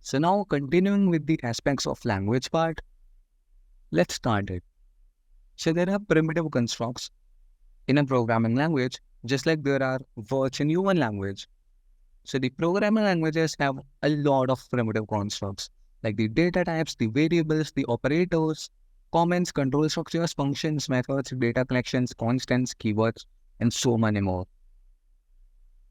So now continuing with the aspects of language part, let's start it. So there are primitive constructs in a programming language, just like there are words in human language. So the programming languages have a lot of primitive constructs, like the data types, the variables, the operators, comments, control structures, functions, methods, data collections, constants, keywords, and so many more.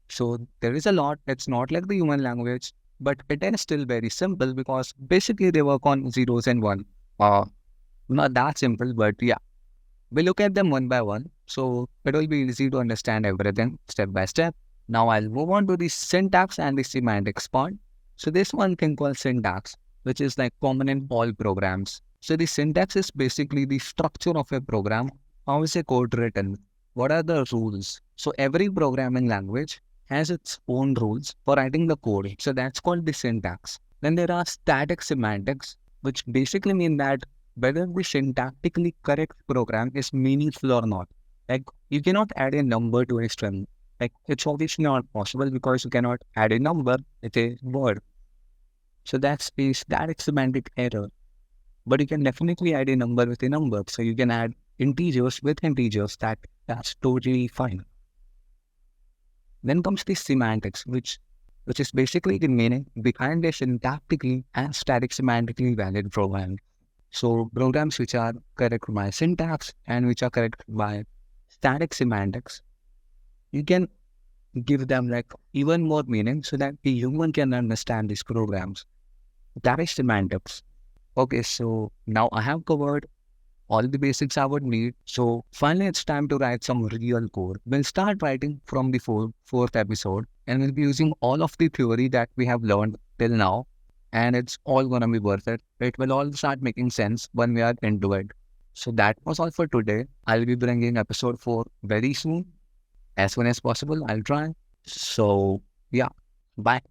So there is a lot. It's not like the human language, but it is still very simple because basically they work on zeros and one. Not that simple, but yeah, we look at them one by one. So it will be easy to understand everything step by step. Now I'll move on to the syntax and the semantics part. So there's one thing called syntax, which is like common in all programs. So the syntax is basically the structure of a program. How is a code written? What are the rules? So every programming language has its own rules for writing the code. So that's called the syntax. Then there are static semantics, which basically mean that whether the syntactically correct program is meaningful or not. Like you cannot add a number to a string. Like it's obviously not possible because you cannot add a number with a word. So that's a static semantic error. But you can definitely add a number with a number. So you can add integers with integers. That's totally fine. Then comes the semantics, which is basically the meaning behind a syntactically and static semantically valid program. So programs which are correct by syntax and which are correct by static semantics, you can give them like even more meaning so that the human can understand these programs. That is semantics. Okay, so now I have covered all the basics I would need. So finally, it's time to write some real code. We'll start writing from the fourth episode, and we'll be using all of the theory that we have learned till now, and it's all gonna be worth it. It will all start making sense when we are into it. So that was all for today. I'll be bringing episode 4 very soon, as soon as possible. I'll try. So yeah, bye.